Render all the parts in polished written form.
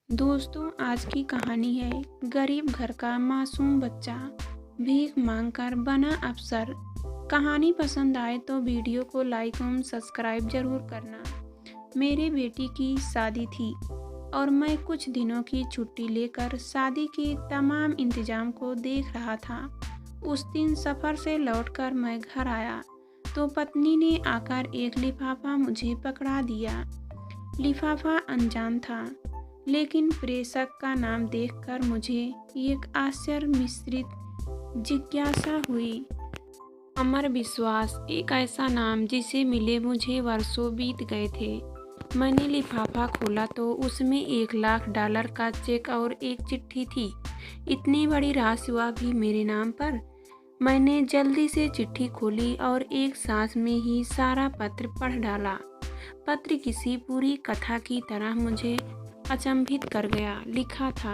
दोस्तों, आज की कहानी है गरीब घर का मासूम बच्चा भीख मांगकर बना अफसर। कहानी पसंद आए तो वीडियो को लाइक एवं सब्सक्राइब जरूर करना। मेरी बेटी की शादी थी और मैं कुछ दिनों की छुट्टी लेकर शादी के तमाम इंतजाम को देख रहा था। उस दिन सफ़र से लौटकर मैं घर आया तो पत्नी ने आकर एक लिफाफा मुझे पकड़ा दिया। लिफाफा अनजान था, लेकिन प्रेषक का नाम देखकर मुझे एक आश्चर्य मिश्रित जिज्ञासा हुई। अमर विश्वास, एक ऐसा नाम जिसे मिले मुझे वर्षों बीत गए थे। मैंने लिफाफा खोला तो उसमें $1,00,000 का चेक और एक चिट्ठी थी। इतनी बड़ी राशि हुआ भी मेरे नाम पर। मैंने जल्दी से चिट्ठी खोली और एक सांस में ही सारा पत्र पढ़ डाला। पत्र किसी पूरी कथा की तरह मुझे अचंभित कर गया। लिखा था,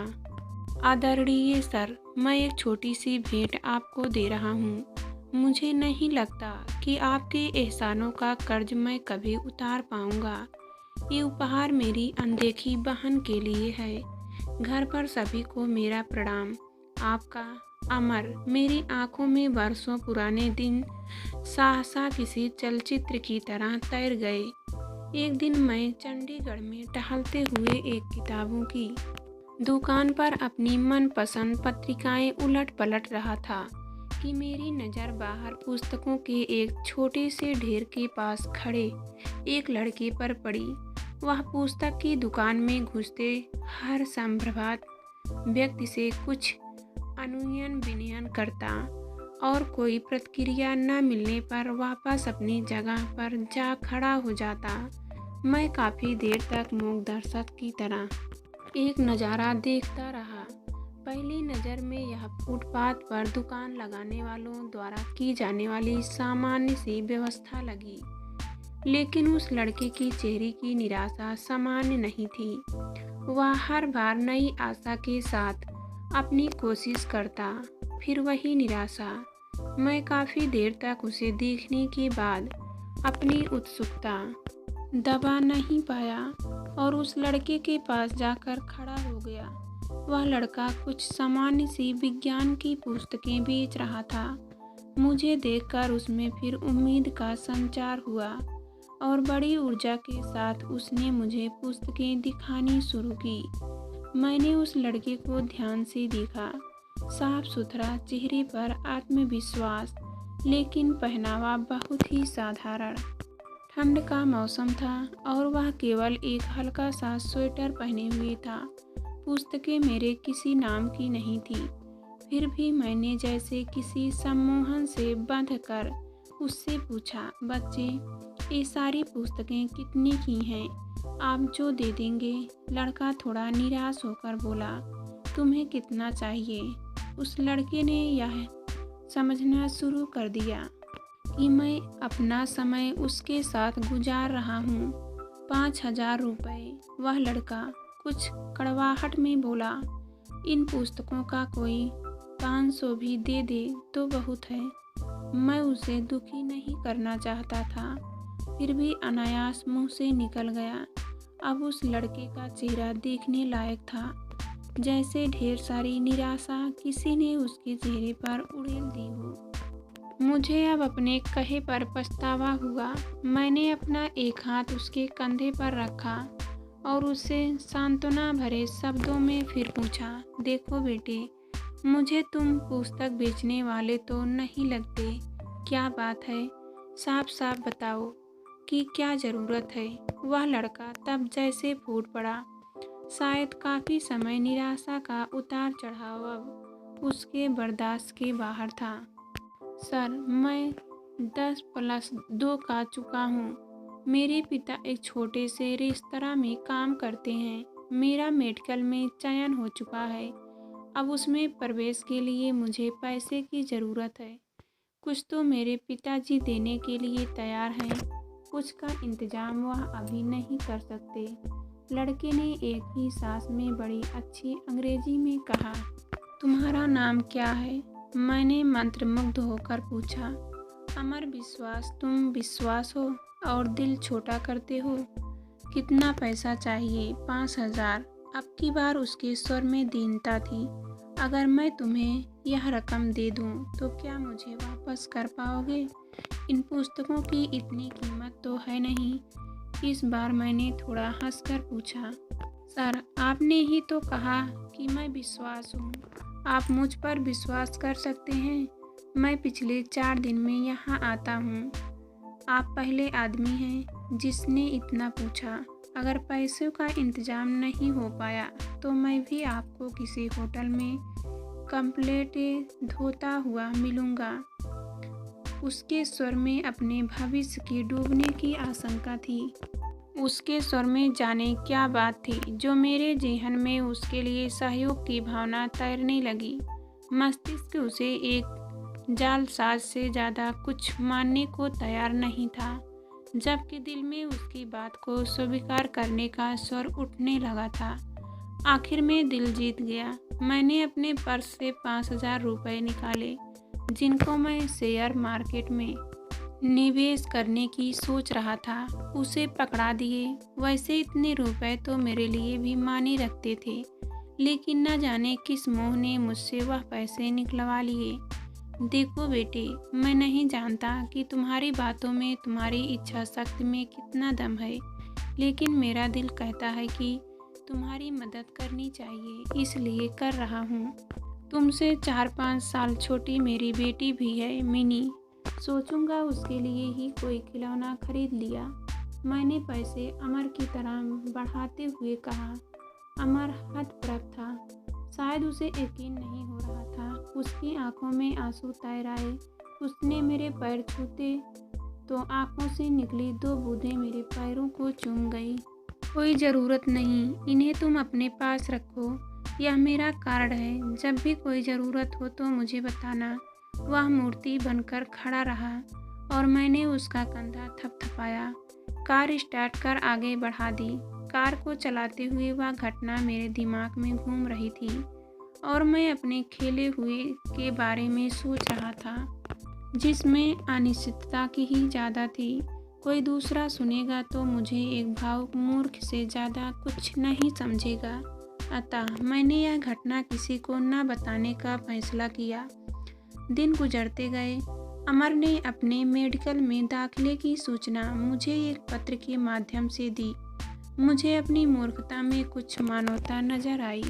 आदरणीय सर, मैं एक छोटी सी भेंट आपको दे रहा हूँ। मुझे नहीं लगता कि आपके एहसानों का कर्ज मैं कभी उतार पाऊँगा। ये उपहार मेरी अनदेखी बहन के लिए है। घर पर सभी को मेरा प्रणाम। आपका अमर। मेरी आंखों में वर्षों पुराने दिन सहसा किसी चलचित्र की तरह तैर गए। एक दिन मैं चंडीगढ़ में टहलते हुए एक किताबों की दुकान पर अपनी मनपसंद पत्रिकाएं उलट पलट रहा था कि मेरी नज़र बाहर पुस्तकों के एक छोटे से ढेर के पास खड़े एक लड़के पर पड़ी। वह पुस्तक की दुकान में घुसते हर संभ्रमात व्यक्ति से कुछ अनुनय विनय करता और कोई प्रतिक्रिया न मिलने पर वापस अपनी जगह पर जा खड़ा हो जाता। मैं काफ़ी देर तक मूक दर्शक की तरह एक नज़ारा देखता रहा। पहली नज़र में यह फुटपाथ पर दुकान लगाने वालों द्वारा की जाने वाली सामान्य सी व्यवस्था लगी, लेकिन उस लड़के की चेहरे की निराशा सामान्य नहीं थी। वह हर बार नई आशा के साथ अपनी कोशिश करता, फिर वही निराशा। मैं काफ़ी देर तक उसे देखने के बाद अपनी उत्सुकता दबा नहीं पाया और उस लड़के के पास जाकर खड़ा हो गया। वह लड़का कुछ सामान्य सी विज्ञान की पुस्तकें बेच रहा था। मुझे देखकर उसमें फिर उम्मीद का संचार हुआ और बड़ी ऊर्जा के साथ उसने मुझे पुस्तकें दिखानी शुरू की। मैंने उस लड़के को ध्यान से देखा। साफ सुथरा, चेहरे पर आत्मविश्वास, लेकिन पहनावा बहुत ही साधारण। ठंड का मौसम था और वह केवल एक हल्का सा स्वेटर पहने हुए था। पुस्तकें मेरे किसी नाम की नहीं थी, फिर भी मैंने जैसे किसी सम्मोहन से बंध कर उससे पूछा, बच्चे, ये सारी पुस्तकें कितने की हैं? आप जो दे देंगे? लड़का थोड़ा निराश होकर बोला, तुम्हें कितना चाहिए? उस लड़के ने यह समझना शुरू कर दिया कि मैं अपना समय उसके साथ गुजार रहा हूँ। 5,000 रुपये। वह लड़का कुछ कड़वाहट में बोला, इन पुस्तकों का कोई 500 भी दे दे तो बहुत है। मैं उसे दुखी नहीं करना चाहता था, फिर भी अनायास मुंह से निकल गया। अब उस लड़के का चेहरा देखने लायक था, जैसे ढेर सारी निराशा किसी ने उसके चेहरे पर उड़ेल दी हो। मुझे अब अपने कहे पर पछतावा हुआ। मैंने अपना एक हाथ उसके कंधे पर रखा और उससे सांत्वना भरे शब्दों में फिर पूछा, देखो बेटे, मुझे तुम पुस्तक बेचने वाले तो नहीं लगते। क्या बात है? साफ साफ बताओ कि क्या ज़रूरत है? वह लड़का तब जैसे फूट पड़ा। शायद काफ़ी समय निराशा का उतार चढ़ाव अब उसके बर्दाश्त के बाहर था। सर, मैं 10+2 का चुका हूँ। मेरे पिता एक छोटे से रेस्तरां में काम करते हैं। मेरा मेडिकल में चयन हो चुका है। अब उसमें प्रवेश के लिए मुझे पैसे की ज़रूरत है। कुछ तो मेरे पिताजी देने के लिए तैयार हैं, कुछ का इंतज़ाम वह अभी नहीं कर सकते। लड़के ने एक ही सांस में बड़ी अच्छी अंग्रेजी में कहा, तुम्हारा नाम क्या है? मैंने मंत्रमुग्ध होकर पूछा। अमर विश्वास। तुम विश्वास हो और दिल छोटा करते हो। कितना पैसा चाहिए? 5,000। अब की बार उसके स्वर में दीनता थी। अगर मैं तुम्हें यह रकम दे दूं तो क्या मुझे वापस कर पाओगे? इन पुस्तकों की इतनी कीमत तो है नहीं। इस बार मैंने थोड़ा हंसकर पूछा। सर, आपने ही तो कहा कि मैं विश्वास हूँ। आप मुझ पर विश्वास कर सकते हैं। मैं पिछले 4 दिन में यहाँ आता हूँ। आप पहले आदमी हैं जिसने इतना पूछा। अगर पैसों का इंतजाम नहीं हो पाया तो मैं भी आपको किसी होटल में कंप्लेंट धोता हुआ मिलूंगा। उसके स्वर में अपने भविष्य के डूबने की आशंका थी। उसके स्वर में जाने क्या बात थी जो मेरे जेहन में उसके लिए सहयोग की भावना तैरने लगी। मस्तिष्क उसे एक जालसाज से ज़्यादा कुछ मानने को तैयार नहीं था, जबकि दिल में उसकी बात को स्वीकार करने का स्वर उठने लगा था। आखिर में दिल जीत गया। मैंने अपने पर्स से 5,000 रुपये निकाले, जिनको मैं शेयर मार्केट में निवेश करने की सोच रहा था। उसे पकड़ा दिए। वैसे इतने रुपए तो मेरे लिए भी मायने रखते थे, लेकिन न जाने किस मोह ने मुझसे वह पैसे निकलवा लिए। देखो बेटे, मैं नहीं जानता कि तुम्हारी बातों में, तुम्हारी इच्छा शक्ति में कितना दम है, लेकिन मेरा दिल कहता है कि तुम्हारी मदद करनी चाहिए, इसलिए कर रहा हूँ। तुमसे 4-5 साल छोटी मेरी बेटी भी है मिनी। सोचूंगा उसके लिए ही कोई खिलौना खरीद लिया। मैंने पैसे अमर की तरह बढ़ाते हुए कहा। अमर हतप्रभ था। शायद उसे यकीन नहीं हो रहा था। उसकी आंखों में आंसू तैर आए। उसने मेरे पैर छूते तो आंखों से निकली 2 बूंदें मेरे पैरों को चूम गई। कोई ज़रूरत नहीं, इन्हें तुम अपने पास रखो। यह मेरा कार्ड है। जब भी कोई ज़रूरत हो तो मुझे बताना। वह मूर्ति बनकर खड़ा रहा और मैंने उसका कंधा थपथपाया। कार स्टार्ट कर आगे बढ़ा दी। कार को चलाते हुए वह घटना मेरे दिमाग में घूम रही थी और मैं अपने खेले हुए के बारे में सोच रहा था, जिसमें अनिश्चितता की ही ज़्यादा थी। कोई दूसरा सुनेगा तो मुझे एक भावुक मूर्ख से ज़्यादा कुछ नहीं समझेगा। अतः मैंने यह घटना किसी को न बताने का फैसला किया। दिन गुजरते गए। अमर ने अपने मेडिकल में दाखिले की सूचना मुझे एक पत्र के माध्यम से दी। मुझे अपनी मूर्खता में कुछ मानवता नजर आई।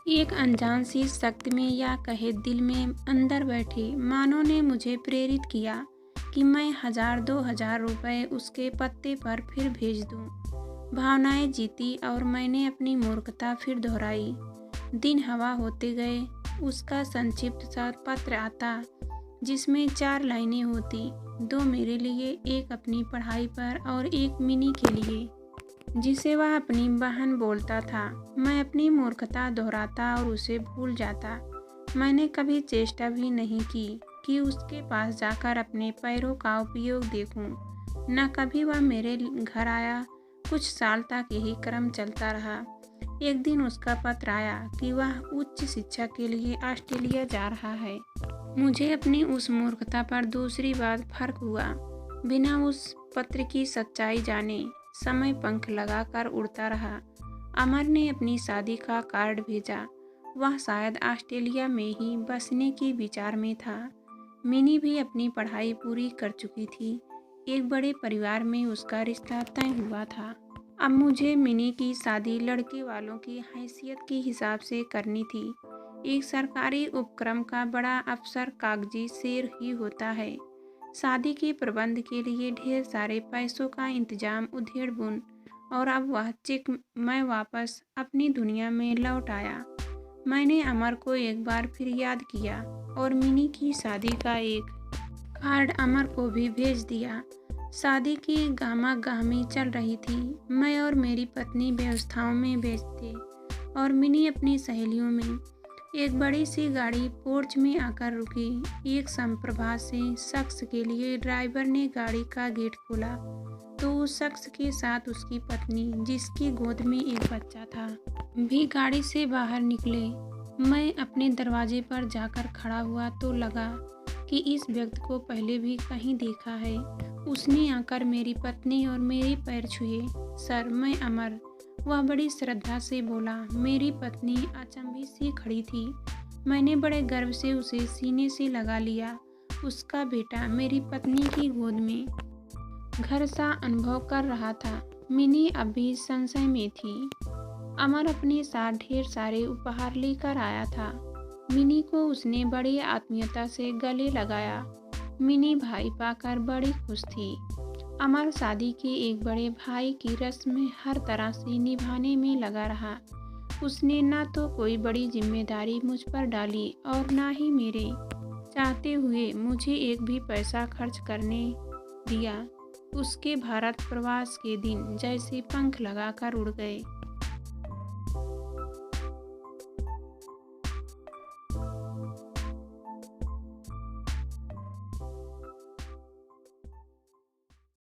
एक अनजान सी शक्ति में या कहे दिल में अंदर बैठे मानो ने मुझे प्रेरित किया कि मैं 1,000-2,000 रुपये उसके पत्ते पर फिर भेज दूं। भावनाएं जीती और मैंने अपनी मूर्खता फिर दोहराई। दिन हवा होते गए। उसका संक्षिप्त सा पत्र आता, जिसमें 4 लाइनें होती, 2 मेरे लिए, एक अपनी पढ़ाई पर और एक मिनी के लिए, जिसे वह अपनी बहन बोलता था। मैं अपनी मूर्खता दोहराता और उसे भूल जाता। मैंने कभी चेष्टा भी नहीं की कि उसके पास जाकर अपने पैरों का उपयोग देखूं। न कभी वह मेरे घर आया। कुछ साल तक यही क्रम चलता रहा। एक दिन उसका पत्र आया कि वह उच्च शिक्षा के लिए ऑस्ट्रेलिया जा रहा है। मुझे अपनी उस मूर्खता पर दूसरी बार फर्क हुआ। बिना उस पत्र की सच्चाई जाने समय पंख लगाकर उड़ता रहा। अमर ने अपनी शादी का कार्ड भेजा। वह शायद ऑस्ट्रेलिया में ही बसने के विचार में था। मिनी भी अपनी पढ़ाई पूरी कर चुकी थी। एक बड़े परिवार में उसका रिश्ता तय हुआ था। अब मुझे मिनी की शादी लड़के वालों की हैसियत के हिसाब से करनी थी। एक सरकारी उपक्रम का बड़ा अफसर कागजी शेर ही होता है। शादी के प्रबंध के लिए ढेर सारे पैसों का इंतजाम उधेड़-बुन, और अब वह चेक मैं वापस अपनी दुनिया में लौट आया। मैंने अमर को एक बार फिर याद किया और मिनी की शादी का एक कार्ड अमर को भी भेज दिया। शादी की गहमा-गहमी चल रही थी। मैं और मेरी पत्नी व्यवस्थाओं में व्यस्त थे और मिनी अपनी सहेलियों में। एक बड़ी सी गाड़ी पोर्च में आकर रुकी। एक संप्रभा से शख्स के लिए ड्राइवर ने गाड़ी का गेट खोला तो उस शख्स के साथ उसकी पत्नी, जिसकी गोद में एक बच्चा था, भी गाड़ी से बाहर निकले। मैं अपने दरवाजे पर जाकर खड़ा हुआ तो लगा कि इस व्यक्ति को पहले भी कहीं देखा है। उसने आकर मेरी पत्नी और मेरे पैर छुए। सर, मैं अमर। वह बड़ी श्रद्धा से बोला। मेरी पत्नी अचंभित सी खड़ी थी। मैंने बड़े गर्व से उसे सीने से लगा लिया। उसका बेटा मेरी पत्नी की गोद में घर सा अनुभव कर रहा था। मिनी अब भी संशय में थी। अमर अपने साथ ढेर सारे उपहार लेकर आया था। मिनी को उसने बड़ी आत्मीयता से गले लगाया। मिनी भाई पाकर बड़ी खुश थी। अमर शादी के एक बड़े भाई की रस्म हर तरह से निभाने में लगा रहा। उसने ना तो कोई बड़ी जिम्मेदारी मुझ पर डाली और ना ही मेरे चाहते हुए मुझे एक भी पैसा खर्च करने दिया। उसके भारत प्रवास के दिन जैसे पंख लगाकर उड़ गए।